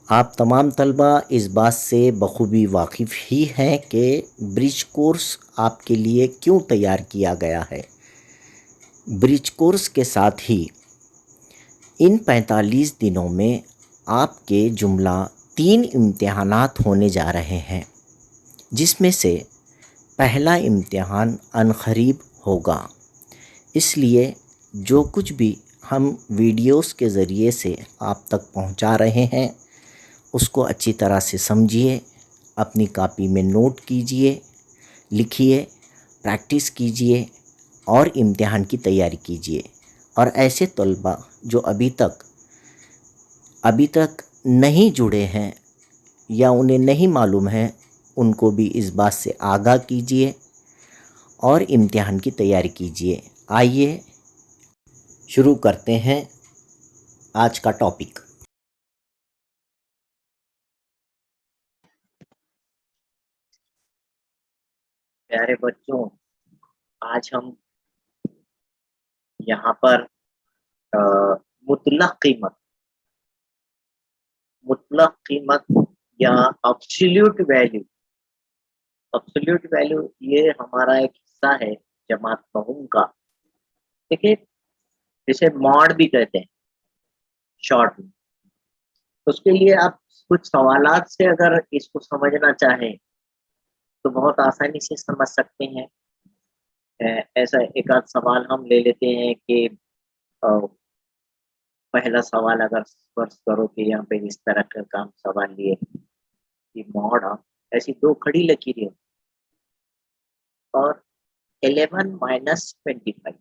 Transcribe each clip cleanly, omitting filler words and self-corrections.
आप तमाम तलबा इस बात से बखूबी वाकिफ़ ही हैं कि ब्रिज कोर्स आपके लिए क्यों तैयार किया गया है। ब्रिज कोर्स के साथ ही इन 45 दिनों में आपके जुमला 3 इम्तिहानात होने जा रहे हैं, जिसमें से पहला इम्तिहान अनक़रीब होगा। इसलिए जो कुछ भी हम वीडियोस के ज़रिए से आप तक पहुंचा रहे हैं, उसको अच्छी तरह से समझिए, अपनी कॉपी में नोट कीजिए, लिखिए, प्रैक्टिस कीजिए और इम्तिहान की तैयारी कीजिए। और ऐसे तलबा जो अभी तक नहीं जुड़े हैं या उन्हें नहीं मालूम है, उनको भी इस बात से आगाह कीजिए और इम्तिहान की तैयारी कीजिए। आइए शुरू करते हैं आज का टॉपिक। प्यारे बच्चों, आज हम यहाँ पर अ, मुतलक कीमत मुतलक कीमत या अब्सोल्यूट वैल्यू ये हमारा एक हिस्सा है जमात मफहूम का। देखिए, जिसे मॉड भी कहते हैं शॉर्ट में। तो उसके लिए आप कुछ सवालात से अगर इसको समझना चाहें तो बहुत आसानी से समझ सकते हैं। ऐसा एक आध सवाल हम ले लेते हैं कि अ, पहला सवाल अगर फर्ज करो कि यहाँ पे इस तरह का काम सवाल लिए कि मॉड ऑफ ऐसी दो खड़ी लकीरें और 11 माइनस 25।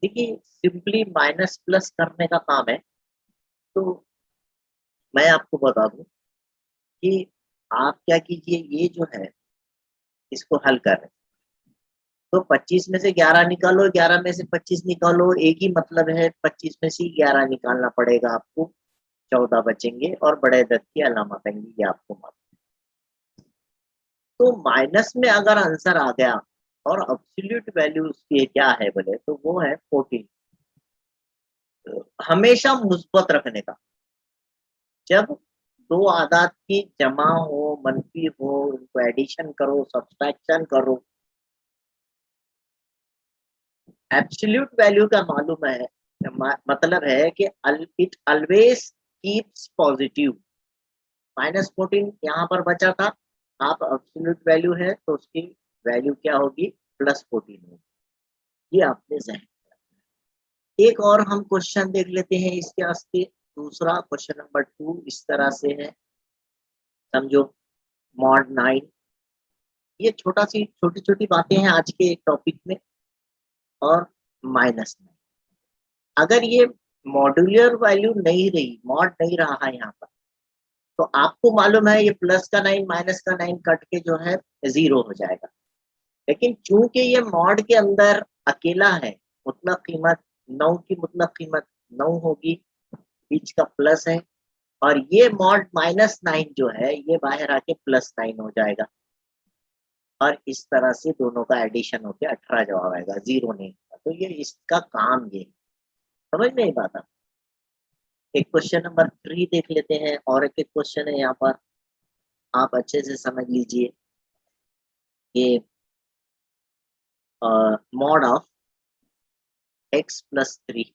देखिए, सिंपली माइनस प्लस करने का काम है। तो मैं आपको बता दूं कि आप क्या कीजिए, ये जो है इसको हल कर रहे हैं तो 25 में से 11 निकालो, 11 में से 25 निकालो, एक ही मतलब है, 25 में से 11 निकालना पड़ेगा आपको, 14 बचेंगे और बड़े अदद की अलामत आएंगी, ये आपको मालूम। तो माइनस में अगर आंसर आ गया और एब्सोल्यूट वैल्यू उसकी क्या है बोले तो वो है 14। हमेशा मुस्बत रखने का। जब दो आदात की जमा हो, मनफी हो, उनको एडिशन करो, सब्सट्रैक्शन करो, एब्सोल्यूट वैल्यू का मालूम है, मतलब है कि इट ऑलवेज कीप्स पॉजिटिव। -14 यहाँ पर बचा था, आप एब्सोल्यूट वैल्यू है तो उसकी वैल्यू क्या होगी, +14 होगी। ये आपने जहन में रखना है। एक और हम क्वेश्चन देख लेते हैं इसके वास्ते। दूसरा क्वेश्चन नंबर 2 इस तरह से है, समझो। मॉड 9, ये छोटी छोटी बातें हैं आज के टॉपिक में। और -9, अगर ये मॉड्यूलर वैल्यू नहीं रही, मॉड नहीं रहा है यहाँ पर, तो आपको मालूम है ये प्लस का 9 माइनस का 9 कट के जो है 0 हो जाएगा। लेकिन चूंकि ये मॉड के अंदर अकेला है, मुतलक कीमत 9 की मुतलक कीमत 9 होगी, बीच का प्लस है, और ये मॉड -9 जो है ये बाहर आके +9 हो जाएगा। और इस तरह से दोनों का एडिशन होके 18 जवाब आएगा, 0 नहीं। तो ये इसका काम ये समझ में आई बात आप। एक क्वेश्चन नंबर 3 देख लेते हैं, और एक क्वेश्चन है यहाँ पर, आप अच्छे से समझ लीजिए। ये mod of x+3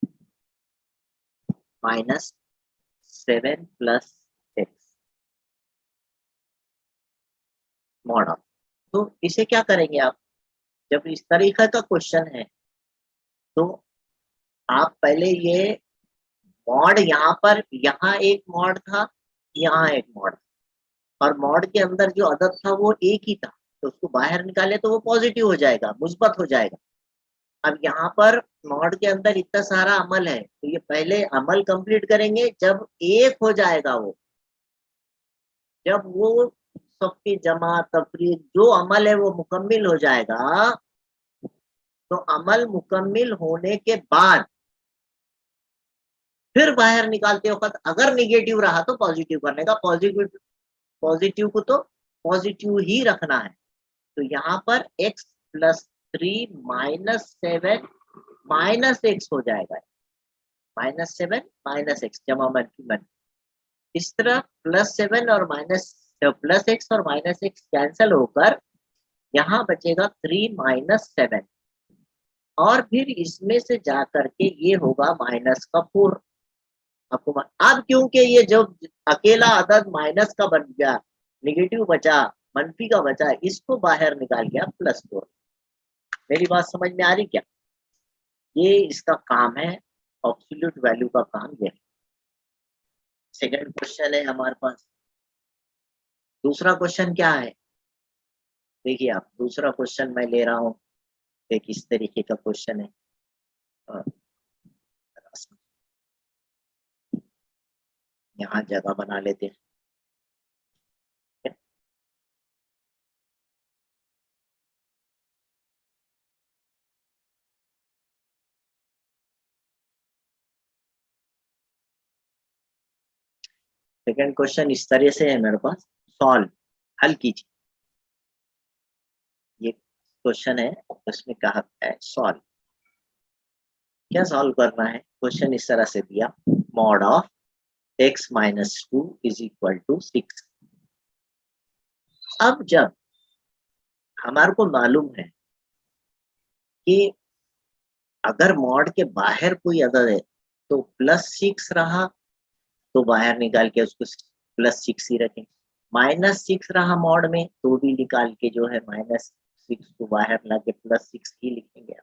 -7 + x, mod of. तो इसे क्या करेंगे आप, जब इस तरीके का क्वेश्चन है तो आप पहले ये मॉड यहाँ एक मॉड था, यहाँ एक मॉड, और मॉड के अंदर जो अदद था वो एक ही था, तो उसको बाहर निकाले तो वो पॉजिटिव हो जाएगा, मुस्बत हो जाएगा। अब यहाँ पर मॉड के अंदर इतना सारा अमल है, तो ये पहले अमल कंप्लीट करेंगे, जब एक हो जाएगा वो, जब वो सबकी जमा तफरीक जो अमल है वो मुकम्मिल हो जाएगा, तो अमल मुकम्मिल होने के बाद फिर बाहर निकालते वक्त अगर निगेटिव रहा तो पॉजिटिव करने का। पॉजिटिव को तो पॉजिटिव ही रखना है। तो यहाँ पर x+3 -7 -x हो जाएगा, -7 -x जमा मनफी मनफी। इस तरह +7 और +x और -x कैंसल होकर यहाँ बचेगा 3 - 7 और फिर इसमें से जा करके ये होगा -4 आपको। अब क्योंकि ये जो अकेला अदद माइनस का बन गया, नेगेटिव बचा, मनफी का बचा, इसको बाहर निकाल के आप +4। मेरी बात समझ में आ रही क्या? ये इसका काम है, एब्सोल्यूट वैल्यू का काम ये है। सेकंड क्वेश्चन है हमारे पास। दूसरा क्वेश्चन क्या है? देखिए आप, दूसरा क्वेश्चन मैं ले रहा हूँ, एक इस तरीके का क्वेश्चन है। यहाँ जगह बना लेते हैं। सेकंड क्वेश्चन इस तरह से है मेरे पास, सॉल्व, हल कीजिए। ये क्वेश्चन है, उसमें कहा है सॉल्व। क्या सॉल्व करना है? क्वेश्चन इस तरह से दिया, मॉड ऑफ x - 2 = 6। अब जब हमारे को मालूम है कि अगर मॉड के बाहर कोई अदद है तो +6 रहा तो बाहर निकाल के उसको +6 ही रखें, -6 रहा मॉड में तो भी निकाल के जो है -6 को बाहर ला के +6 ही लिखेंगे।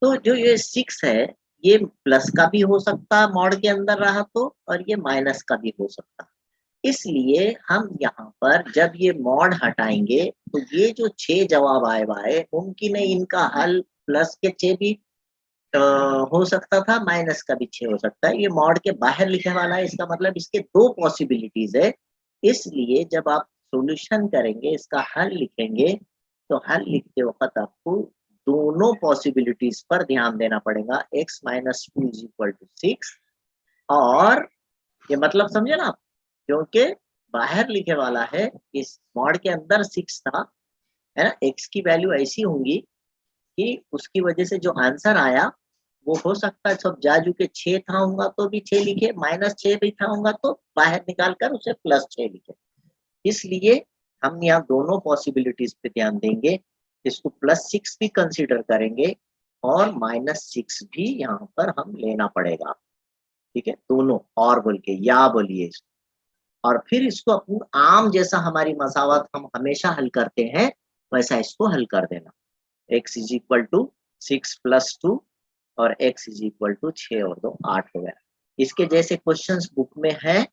तो जो ये 6 है, ये प्लस का भी हो सकता है मॉड के अंदर रहा तो, और ये माइनस का भी हो सकता है। इसलिए हम यहाँ पर जब ये मॉड हटाएंगे तो ये जो 6 जवाब आए हुए मुमकिन है इनका हल प्लस के 6 भी हो सकता था, माइनस का भी 6 हो सकता है। ये मॉड के बाहर लिखने वाला है, इसका मतलब इसके 2 पॉसिबिलिटीज है। इसलिए जब आप सॉल्यूशन करेंगे, इसका हल लिखेंगे, तो हल लिखते वक्त आपको दोनों पॉसिबिलिटीज पर ध्यान देना पड़ेगा। x - 2 = 6 और ये मतलब समझे ना आप, क्योंकि बाहर लिखे वाला है, इस मॉड के अंदर 6 था, है ना। x की वैल्यू ऐसी होंगी कि उसकी वजह से जो आंसर आया वो हो सकता है सब जाजू के 6 था होगा तो भी 6 लिखे, -6 भी था होगा तो बाहर निकाल कर उसे +6 लिखे। इसलिए हम यहाँ दोनों पॉसिबिलिटीज पे ध्यान देंगे, इसको +6 भी कंसीडर करेंगे और -6 भी यहाँ पर हम लेना पड़ेगा। ठीक है, दोनों और बोल के या बोलिए, और फिर इसको अपन आम जैसा हमारी मसावत हम हमेशा हल करते हैं वैसा इसको हल कर देना। x = 6 + 2 और x = 6 और 2 8 हो गया। इसके जैसे क्वेश्चंस बुक में है,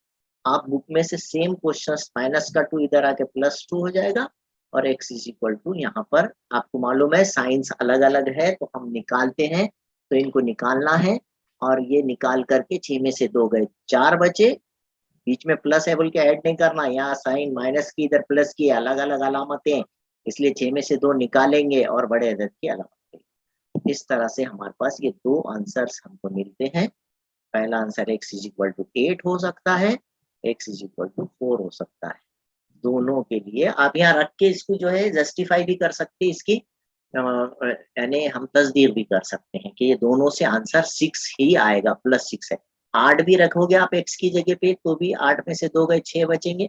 आप बुक में से सेम क्वेश्चंस -2 इधर आके +2 हो जाएगा और x = यहाँ पर आपको मालूम है साइंस अलग अलग है तो हम निकालते हैं, तो इनको निकालना है और ये निकाल करके 6 में से 2 गए, 4 बचे। बीच में प्लस है बोल के ऐड नहीं करना, यहाँ साइन माइनस की इधर प्लस की, अलग अलग अलामतें, इसलिए 6 में से 2 निकालेंगे और बड़े अदद की अलामतें। इस तरह से हमारे पास ये 2 आंसर्स हमको मिलते हैं। पहला आंसर x = 8 हो सकता है, x = 4 हो सकता है। दोनों के लिए आप यहाँ रख के इसको जो है जस्टिफाई भी कर सकते हैं, इसकी यानी हम तस्दीर भी कर सकते हैं कि ये दोनों से आंसर 6 ही आएगा, +6 है। 8 भी रखोगे आप x की जगह पे तो भी 8 में से 2 गए, 6 बचेंगे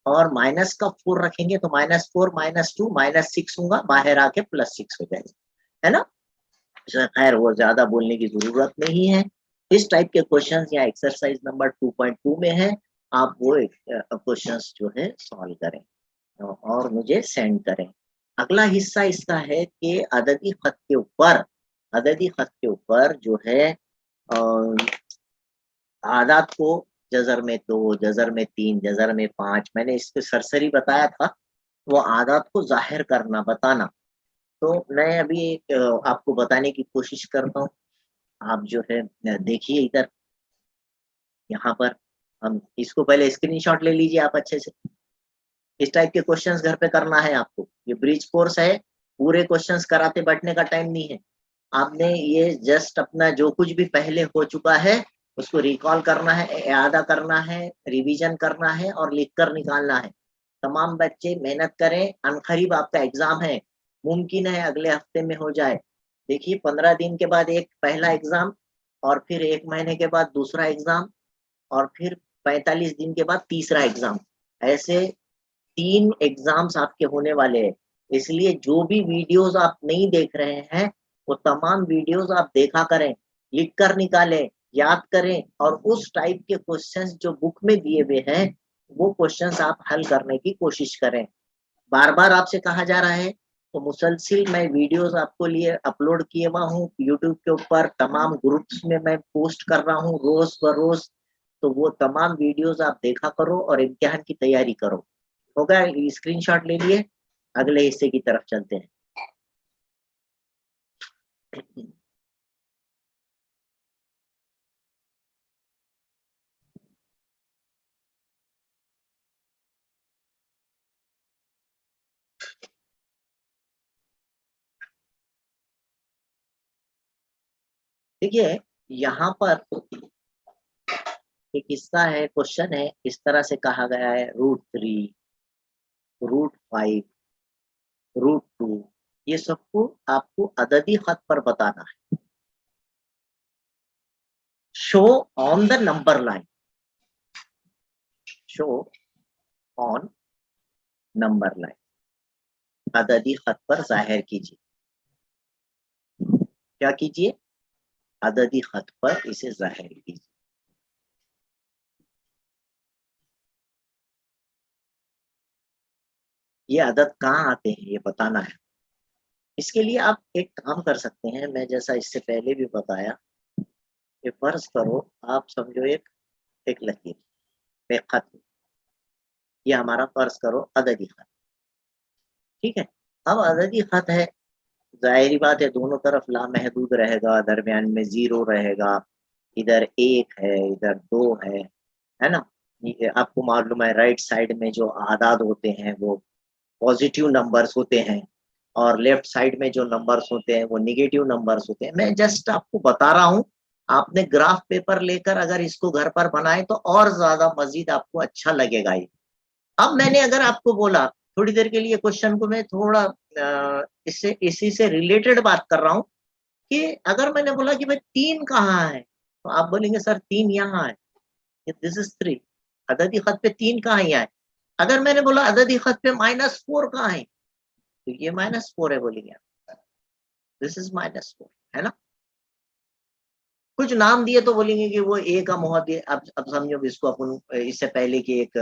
और माइनस का 4 रखेंगे तो -4 -2 -6 होगा, बाहर आके +6 हो जाएगा, है ना। खैर वो ज्यादा बोलने की जरूरत नहीं है। इस टाइप के क्वेश्चंस या एक्सरसाइज नंबर 2.2 में है, आप वो क्वेश्चंस जो है सॉल्व करें और मुझे सेंड करें। अगला हिस्सा इसका है कि अददी खत के ऊपर जो है आदात को जज़र में 2, जज़र में 3, जज़र में 5, मैंने इसको सरसरी बताया था, वो आदात को ज़ाहिर करना, बताना। तो मैं अभी एक आपको बताने की कोशिश करता हूँ। आप जो है देखिए इधर, यहाँ पर हम इसको पहले स्क्रीनशॉट ले लीजिए आप अच्छे से। इस टाइप के क्वेश्चंस घर पे करना है आपको। ये ब्रिज कोर्स है, पूरे क्वेश्चंस कराते बैठने का टाइम नहीं है। आपने ये जस्ट अपना जो कुछ भी पहले हो चुका है उसको रिकॉल करना है, यादा करना है, रिवीजन करना है और लिखकर निकालना है। तमाम बच्चे मेहनत करें, अनकरीब आपका एग्जाम है, मुमकिन है अगले हफ्ते में हो जाए। देखिए 15 दिन के बाद एक पहला एग्जाम और फिर 1 महीने के बाद दूसरा एग्जाम और फिर 45 दिन के बाद तीसरा एग्जाम, ऐसे 3 एग्जाम्स आपके होने वाले हैं। इसलिए जो भी वीडियोस आप नहीं देख रहे हैं, वो तमाम वीडियोस आप देखा करें, लिख कर निकालें, याद करें, और उस टाइप के क्वेश्चंस जो बुक में दिए हुए हैं, वो क्वेश्चंस आप हल करने की कोशिश करें। बार-बार आपसे कहा जा रहा है, तो मुसलसिल मैं वीडियोस आपको लिए अपलोड किए हुआ हूँ यूट्यूब के ऊपर, तमाम ग्रुप्स में मैं पोस्ट कर रहा हूँ रोज बरोज। तो वो तमाम वीडियोस आप देखा करो और इम्तिहान की तैयारी करो। हो गया? स्क्रीनशॉट ले लिए, अगले हिस्से की तरफ चलते हैं। देखिए, यहाँ पर एक हिस्सा है, क्वेश्चन है, इस तरह से कहा गया है, √3, √5, √2, ये सबको आपको अददी खत पर बताना है। Show on the number line, show on number line, अददी खत पर जाहिर कीजिए। क्या कीजिए? अददी खत पर इसे जाहिर कीजिए। ये अदद कहाँ आते हैं ये बताना है। इसके लिए आप एक काम कर सकते हैं, मैं जैसा इससे पहले भी बताया, कि फर्ज करो आप समझो एक लकीर, एक खत, ये हमारा फर्ज करो अददी खत, ठीक है। अब अददी खत है, जाहिर बात है दोनों तरफ लामहदूद रहेगा, दरमियान में 0 रहेगा, इधर 1 है, इधर 2 है ना। ये आपको मालूम है राइट साइड में जो आदाद होते हैं वो पॉजिटिव नंबर्स होते हैं, और लेफ्ट साइड में जो नंबर्स होते हैं वो निगेटिव नंबर्स होते हैं। मैं जस्ट आपको बता रहा हूँ, आपने ग्राफ पेपर लेकर अगर इसको घर पर बनाए तो और ज्यादा मजीद आपको अच्छा लगेगा ये। अब मैंने अगर आपको बोला, थोड़ी देर के लिए क्वेश्चन को मैं थोड़ा इससे इसी से रिलेटेड बात कर रहा हूँ, कि अगर मैंने बोला कि भाई 3 कहाँ है, तो आप बोलेंगे सर 3 यहाँ है, दिस इज 3, अददी खत पे 3 कहाँ यहाँ है। अगर मैंने बोला अददी खत पे -4 कहाँ है, तो ये -4 है बोलेंगे आप, दिस इज -4, है ना। कुछ नाम दिए तो बोलेंगे कि वो ए का मोहद है। अब समझो कि इसको अपन इससे पहले के एक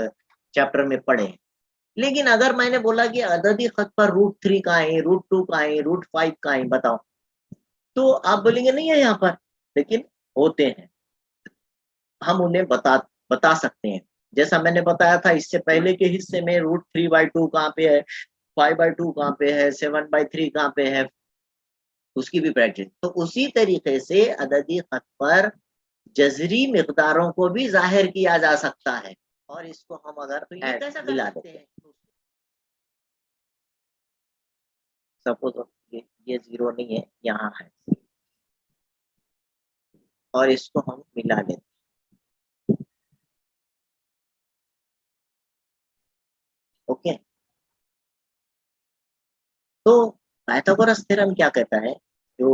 चैप्टर में पढ़े। लेकिन अगर मैंने बोला कि अददी खत पर √3 कहाँ है, √2 कहाँ है, √5 कहाँ है, बताओ, तो आप बोलेंगे नहीं है यहाँ पर, लेकिन होते हैं, हम उन्हें बता सकते हैं। जैसा मैंने बताया था इससे पहले के हिस्से में, √3/2 कहाँ पे है, 5/2 कहाँ पे है, 7/3 कहाँ पे है, उसकी भी प्रैक्टिस। तो उसी तरीके से अददी खत पर जज़री मिक़दारों को भी ज़ाहिर किया जा सकता है, और इसको हम अगर तो ये कैसा कर सकते हैं, सपोज ये 0 नहीं है, यहाँ है, और इसको हम मिला लेते हैं। ओके, तो पाइथागोरस थ्योरम क्या कहता है, जो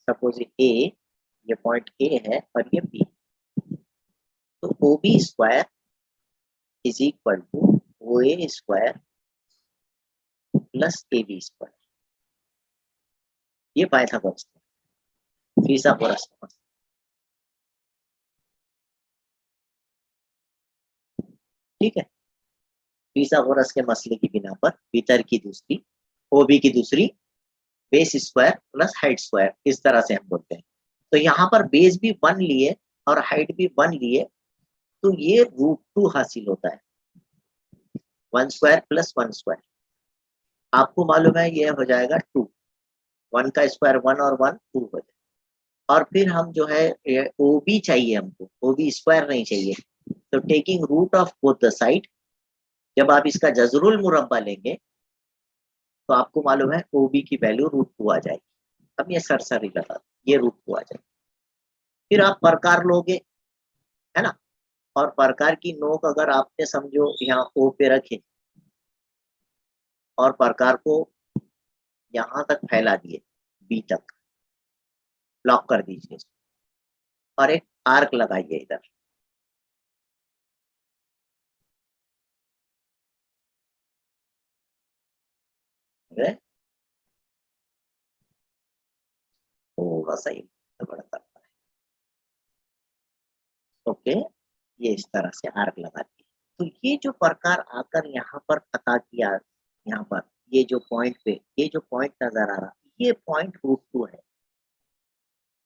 सपोज ये पॉइंट ए है और ये बी, तो O B square is equal to O A square plus A B square, ये पाइथागोरस फिसागोरस, ठीक है। फिसागोरस के मसले की बिना पर भीतर की दूसरी, ओ बी की दूसरी, base square plus height square, इस तरह से हम बोलते हैं। तो यहाँ पर बेस भी 1 लिए और हाइट भी 1 लिए, तो ये √2 हासिल होता है, 1 स्क्वायर प्लस 1 स्क्वायर, आपको मालूम है ये हो जाएगा 2, 1 का स्क्वायर 1 और 1 2 हो जाए। और फिर हम जो है ओ बी चाहिए हमको, ओ बी स्क्वायर नहीं चाहिए, तो taking root of both the side, जब आप इसका जजरुल मुरब्बा लेंगे तो आपको मालूम है ओ बी की वैल्यू √2 आ जाएगी। अब ये सरसरी लगा, ये √2 आ जाएगी। फिर आप प्रकार लोगे, है ना, और प्रकार की नोक अगर आपने समझो यहाँ ओ पे रखे और प्रकार को यहाँ तक फैला दिए, बी तक लॉक कर दीजिए, और एक आर्क लगाइए इधर, गए, थोड़ा सा ही बड़ा करता है। ओके, ये इस तरह से आर्क लगा दिया। तो ये जो प्रकार आकर यहाँ पर पता किया, यहाँ पर ये जो पॉइंट पे ये जो पॉइंट नजर आ रहा, ये पॉइंट √2 है।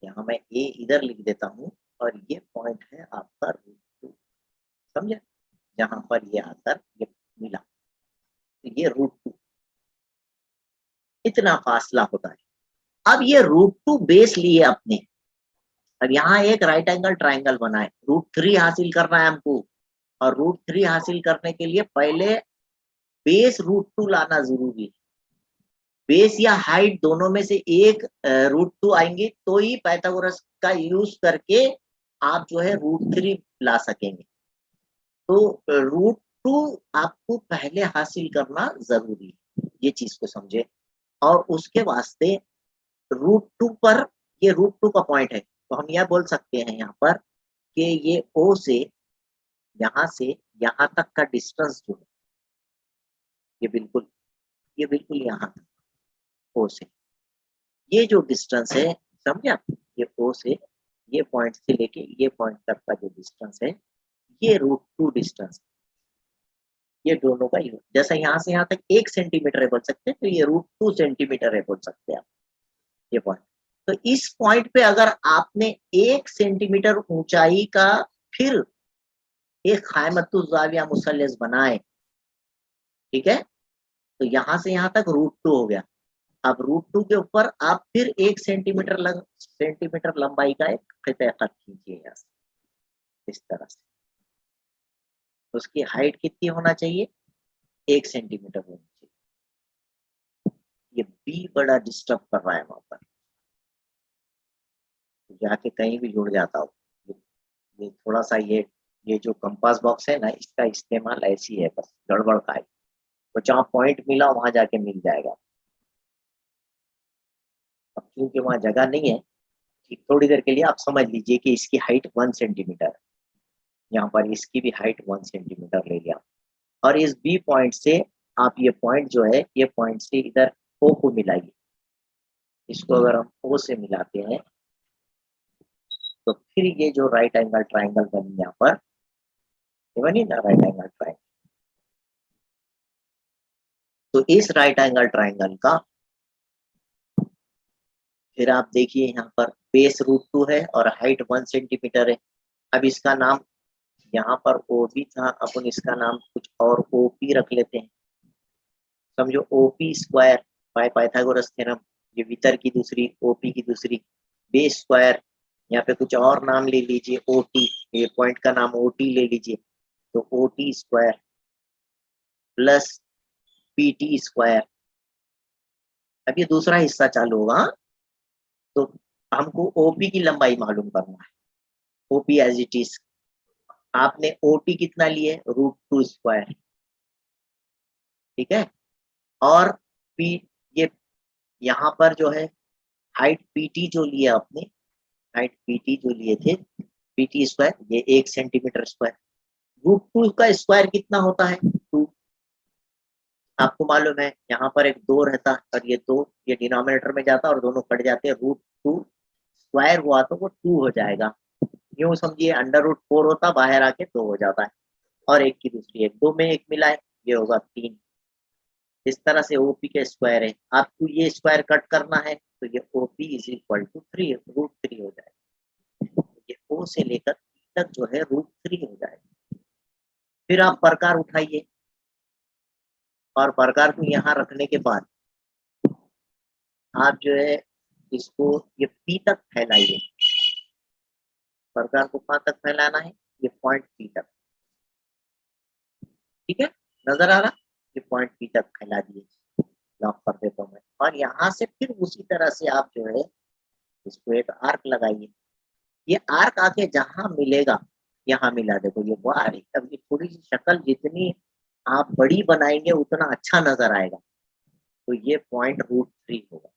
यहाँ मैं ए इधर लिख देता हूँ और ये पॉइंट है आपका √2, समझे, जहां पर ये आकर ये मिला, तो ये √2 इतना फासला होता है। अब ये √2 बेस लिए अपने, अब यहाँ एक राइट एंगल ट्राइंगल बना है, √3 हासिल करना है हमको, और √3 हासिल करने के लिए पहले बेस √2 लाना जरूरी है। बेस या हाइट दोनों में से एक √2 आएंगे तो ही पाइथागोरस का यूज करके आप जो है √3 ला सकेंगे। तो √2 आपको पहले हासिल करना जरूरी है, ये चीज को समझे। और उसके वास्ते √2 पर, ये √2 का पॉइंट है, तो हम यह बोल सकते हैं यहाँ पर कि ये O से यहाँ तक का डिस्टेंस जो है ये बिल्कुल यहाँ तक O से ये जो डिस्टेंस है, समझे आप, ये O से ये पॉइंट से लेके ये पॉइंट तक का जो डिस्टेंस है ये √2 डिस्टेंस, ये दोनों का जैसा यहाँ से यहाँ तक 1 सेंटीमीटर है बोल सकते हैं, तो ये √2 सेंटीमीटर है बोल सकते हैं आप, ये पॉइंट। तो इस पॉइंट पे अगर आपने 1 सेंटीमीटर ऊंचाई का फिर एक खायमतुज़ाविया मुसल्लस बनाए, ठीक है, तो यहाँ से यहाँ तक √2 हो गया। अब √2 के ऊपर आप फिर 1 सेंटीमीटर लंबाई का एक खिता खत कीजिए यहाँ से, इस तरह से। उसकी हाइट कितनी होना चाहिए, 1 सेंटीमीटर होनी चाहिए। ये बी बड़ा डिस्टर्ब कर रहा है वहां पर, जाके कहीं भी जुड़ जाता हो। ये थोड़ा सा ये जो कंपास बॉक्स है ना, इसका इस्तेमाल ऐसी है, बस गड़बड़ का है, तो जहाँ पॉइंट मिला वहां जाके मिल जाएगा। अब क्योंकि वहां जगह नहीं है, थोड़ी देर के लिए आप समझ लीजिए कि इसकी हाइट 1 सेंटीमीटर है, यहाँ पर इसकी भी हाइट 1 सेंटीमीटर ले लिया, और इस बी पॉइंट से आप ये पॉइंट जो है, ये पॉइंट से इधर ओ को मिलाइए। इसको अगर हम ओ से मिलाते हैं तो फिर ये जो राइट एंगल ट्राइंगल बनी यहाँ पर, ये बनी ना राइट एंगल ट्राइंगल, तो इस राइट एंगल ट्राइंगल का फिर आप देखिए यहाँ पर बेस √2 है और हाइट 1 सेंटीमीटर है। अब इसका नाम, यहाँ पर ओ भी था, अपन इसका नाम कुछ और OP रख लेते हैं, समझो OP square by Pythagoras theorem, ये भीतर की दूसरी OP की दूसरी, बेस स्क्वायर, यहाँ पे कुछ और नाम ले लीजिए OT, ये पॉइंट का नाम OT ले लीजिए, तो OT square plus PT square. अब ये दूसरा हिस्सा चालू होगा, तो हमको OP की लंबाई मालूम करना है, OP एज इट इज, आपने OT कितना लिए, √2 स्क्वायर, ठीक है, और P, ये यहाँ पर जो है हाइट PT जो लिया आपने, हाइट PT जो लिए थे, PT स्क्वायर, ये 1 सेंटीमीटर स्क्वायर, √2 का स्क्वायर कितना होता है, 2, आपको मालूम है यहाँ पर एक 2 रहता और ये 2, ये डिनोमिनेटर में जाता और दोनों कट जाते हैं, √2 स्क्वायर हुआ तो वो 2 हो जाएगा, यूं समझिए √4 होता, बाहर आके 2 हो जाता है, और एक की दूसरी एक, 2 में 1 मिला है, ये होगा 3। इस तरह से OP के स्क्वायर है, आपको ये स्क्वायर कट करना है तो ये OP इज इक्वल टू 3 √3 हो जाएगा, ये O से लेकर तक जो है √3 हो जाएगा। फिर आप प्रकार उठाइए और प्रकार को यहाँ रखने के बाद आप जो है इसको ये P तक फैलाइए, प्रकार को कहाँ तक फैलाना है, ये पॉइंट P तक, ठीक है, नजर आ रहा, ये पॉइंट P तक फैला दिए, लॉक कर देता हूँ मैं, और यहाँ से फिर उसी तरह से आप जो है इसको एक आर्क लगाइए, ये आर्क आके जहां मिलेगा यहाँ मिला, देखो ये वो आर्क, अब ये थोड़ी सी शक्ल जितनी आप बड़ी बनाएंगे उतना अच्छा नजर आएगा, तो ये पॉइंट √3 होगा,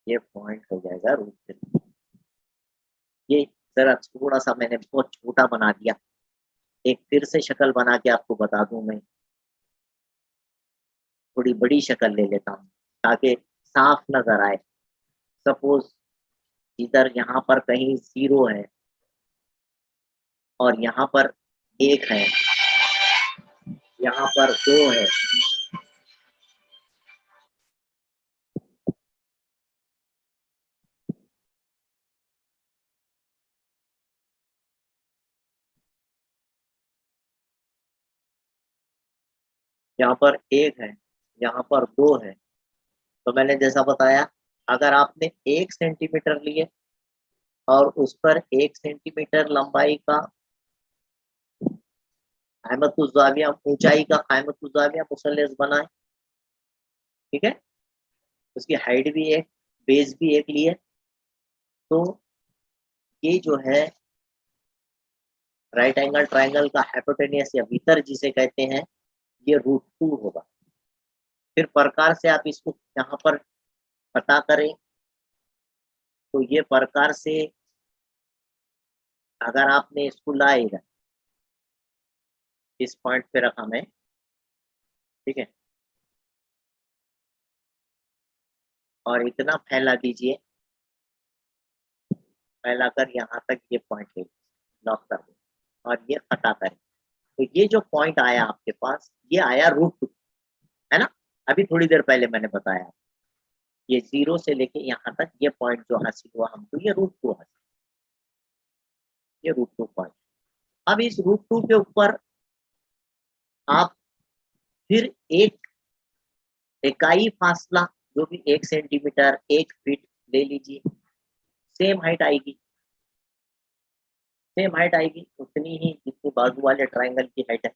ये पॉइंट हो जाएगा √3। ये जरा थोड़ा सा मैंने बहुत छोटा बना दिया, एक फिर से शक्ल बना के आपको बता दूं मैं, थोड़ी बड़ी शक्ल ले लेता हूँ ताकि साफ नजर आए। सपोज इधर यहाँ पर कहीं 0 है और यहाँ पर 1 है, यहाँ पर 2 है, यहाँ पर 1 है, यहाँ पर 2 है। तो मैंने जैसा बताया, अगर आपने 1 सेंटीमीटर लिए और उस पर 1 सेंटीमीटर लंबाई का क़ाइमतुज़्ज़ाविया, ऊंचाई का क़ाइमतुज़्ज़ाविया मुसल्लस बनाए, ठीक है, उसकी हाइट भी 1, बेस भी 1 लिए, तो ये जो है राइट एंगल ट्राइंगल का हाइपोटेन्यूस या वितर जिसे कहते हैं, ये √2 होगा। फिर प्रकार से आप इसको यहाँ पर पता करें, तो ये प्रकार से अगर आपने इसको लाएगा, इस पॉइंट पे रखा मैं, ठीक है, और इतना फैला दीजिए, फैलाकर यहाँ तक ये पॉइंट ले लॉक कर दो और ये हटा करें, तो ये जो पॉइंट आया आपके पास, ये आया √2, है ना। अभी थोड़ी देर पहले मैंने बताया, ये 0 से लेके यहाँ तक ये पॉइंट जो हासिल हुआ हमको, ये √2 हासिल, ये √2 पॉइंट। अब इस √2 के ऊपर आप फिर एक इकाई फासला, जो भी 1 सेंटीमीटर 1 फीट ले लीजिए, सेम हाइट आएगी, सेम हाइट आएगी उतनी ही जितनी बाजू वाले ट्राइंगल की हाइट है।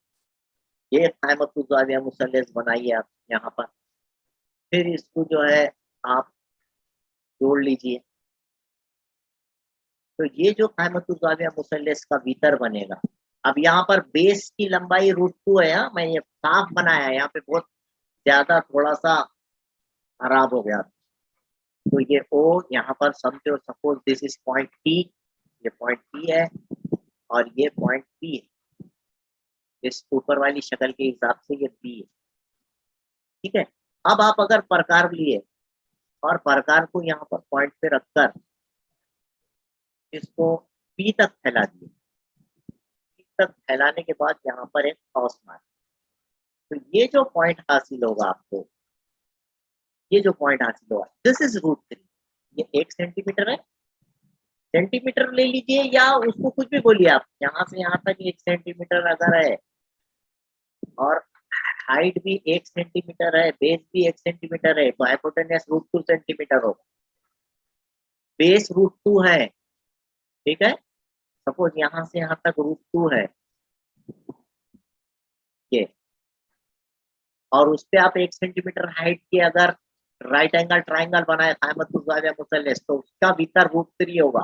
ये क़ाइमतुज़्ज़ाविया मुसल्लस बनाइए आप यहाँ पर, फिर इसको जो है आप जोड़ लीजिए, तो ये जो क़ाइमतुज़्ज़ाविया मुसल्लस का भीतर बनेगा। अब यहाँ पर बेस की लंबाई √2 है, मैं ये साफ बनाया है, यहाँ पे बहुत ज्यादा थोड़ा सा खराब हो गया, तो ये ओ यहाँ पर समझो, suppose this is point T, ये पॉइंट टी है और ये पॉइंट पी है, इस ऊपर वाली शक्ल के हिसाब से ये पी है, ठीक है। अब आप अगर प्रकार लिए और प्रकार को यहाँ पर पॉइंट पे रखकर इसको पी तक फैला दिए, पी तक फैलाने के बाद यहाँ पर एक क्रॉस मार, तो ये जो पॉइंट हासिल होगा आपको, ये जो पॉइंट हासिल होगा, दिस इज √3, ये 1 सेंटीमीटर है, सेंटीमीटर ले लीजिए या उसको कुछ भी बोलिए आप, यहाँ से यहाँ तक 1 सेंटीमीटर अगर है और हाइट भी 1 सेंटीमीटर है, बेस भी 1 सेंटीमीटर है, तो हाइपोटेन्यूस √2 सेंटीमीटर होगा, बेस √2 है, ठीक है। सपोज यहाँ से यहाँ तक √2 है ये, और उस पे आप 1 सेंटीमीटर हाइट के अगर राइट एंगल ट्राइंगल बनाए क़ाइमतुज़्ज़ाविया मुसल्लस, तो उसका भीतर √3 होगा।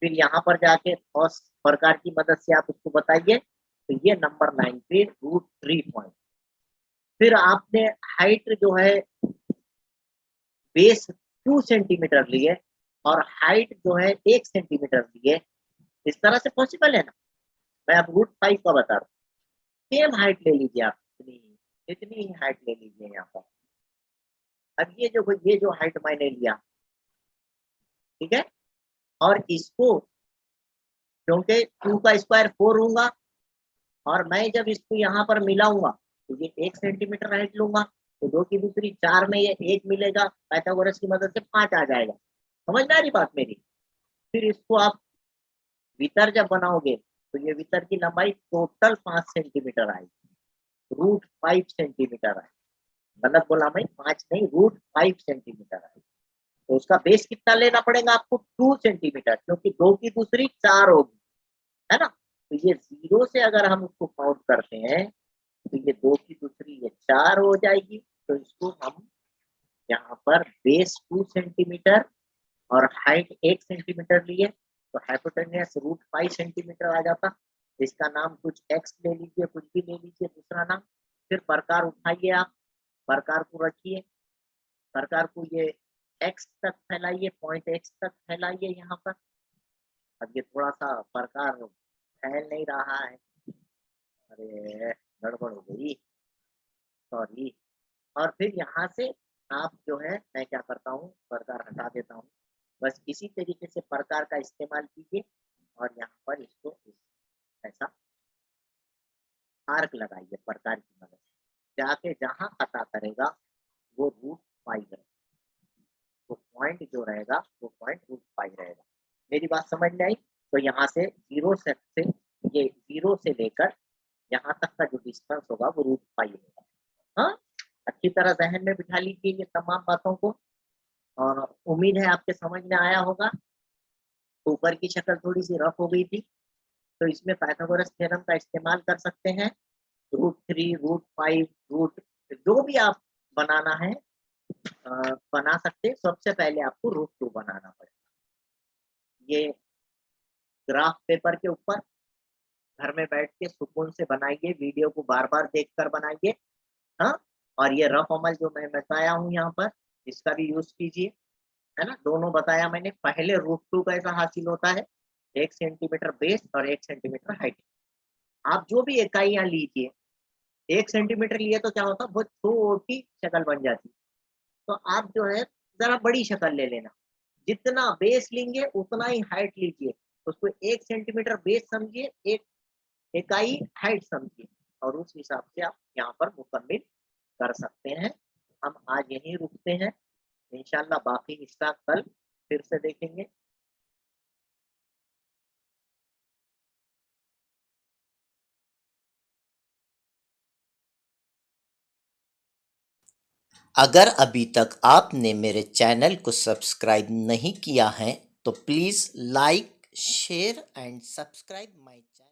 फिर यहाँ पर जाके ठोस प्रकार की मदद से आप उसको बताइए, तो ये नंबर 9 पे √3 पॉइंट। फिर आपने हाइट जो है बेस 2 सेंटीमीटर लिए और हाइट जो है 1 सेंटीमीटर लिए, इस तरह से पॉसिबल है ना। मैं अब √5 का बता रहा हूँ, सेम हाइट ले लीजिए आप, इतनी ही हाइट ले लीजिए यहाँ पर। अब ये जो हाइट मैंने लिया, ठीक है, और इसको क्योंकि 2 का स्क्वायर 4 होगा, और मैं जब इसको यहाँ पर मिलाऊंगा तो ये 1 सेंटीमीटर हाइट लूंगा, तो 2 की दूसरी 4 में ये 1 मिलेगा, पाइथागोरस की मदद से 5 आ जाएगा। समझ में आ रही बात मेरी। फिर इसको आप वितर जब बनाओगे, तो ये वितर की लंबाई टोटल 5 सेंटीमीटर आएगी, √5 सेंटीमीटर आएगी, गलत बोला मैं, 5 नहीं, √5 सेंटीमीटर आएगी। तो उसका बेस कितना लेना पड़ेगा आपको, 2 सेंटीमीटर, क्योंकि 2 की दूसरी 4 होगी, है ना। तो ये 0 से अगर हम उसको काउंट करते हैं, तो ये 2 की दूसरी ये 4 हो जाएगी, तो इसको हम यहाँ पर बेस 2 सेंटीमीटर और हाइट 1 सेंटीमीटर लिए, तो हाइपोटेन्यूस √5 सेंटीमीटर आ जाता। इसका नाम कुछ एक्स ले लीजिए, कुछ भी ले लीजिए दूसरा नाम। फिर प्रकार उठाइए आप, प्रकार को रखिए, प्रकार को ये एक्स तक फैलाइए, पॉइंट एक्स तक फैलाइए यहाँ पर। अब ये थोड़ा सा प्रकार फैल नहीं रहा है, अरे गड़बड़ हो गई, सॉरी। और फिर यहाँ से आप जो है मैं क्या करता हूँ प्रकार हटा देता हूँ। बस इसी तरीके से प्रकार का इस्तेमाल कीजिए और यहाँ पर इसको ऐसा आर्क लगाइए प्रकार की मदद से। जाके जहाँ खता करेगा वो रूट पाई रहेगा, वो पॉइंट जो रहेगा वो पॉइंट रूट पाई रहेगा। मेरी बात समझ में आई? तो यहाँ से ये जीरो से लेकर यहाँ तक का जो डिस्टेंस होगा वो रूट पाई होगा। हाँ, अच्छी तरह जहन में बिठा लीजिए ये तमाम बातों को और उम्मीद है आपके समझ में आया होगा। ऊपर की शक्ल थोड़ी सी रफ हो गई थी, तो इसमें पाइथागोरस थ्योरम का इस्तेमाल कर सकते हैं। √3, √5, रूट जो भी आप बनाना है बना सकते हैं। सबसे पहले आपको √2 बनाना पड़ेगा। ये ग्राफ पेपर के ऊपर घर में बैठ के सुकून से बनाइए, वीडियो को बार-बार देखकर बनाइए। हाँ, और ये रफ अमल जो मैं बताया हूँ यहाँ पर, इसका भी यूज़ कीजिए, है ना? दोनों बताया मैंने। पहले √2 कैसा हासिल होता है, 1 सेंटीमीटर बेस और 1 सेंटीमीटर हाइट। आप जो भी इकाइयाँ लीजिए, 1 सेंटीमीटर लिए तो क्या होता है, बहुत छोटी शक्ल बन जाती। तो आप जो है ज़रा बड़ी शक्ल ले लेना। जितना बेस लेंगे उतना ही हाइट लीजिए। उसको 1 सेंटीमीटर बेस समझिए, 1 इकाई हाइट समझिए और उस हिसाब से आप यहाँ पर मुकम्मिल कर सकते हैं। हम आज यहीं रुकते हैं। इंशाल्लाह बाकी हिस्सा कल फिर से देखेंगे। अगर अभी तक आपने मेरे चैनल को सब्सक्राइब नहीं किया है तो please like share and subscribe my channel.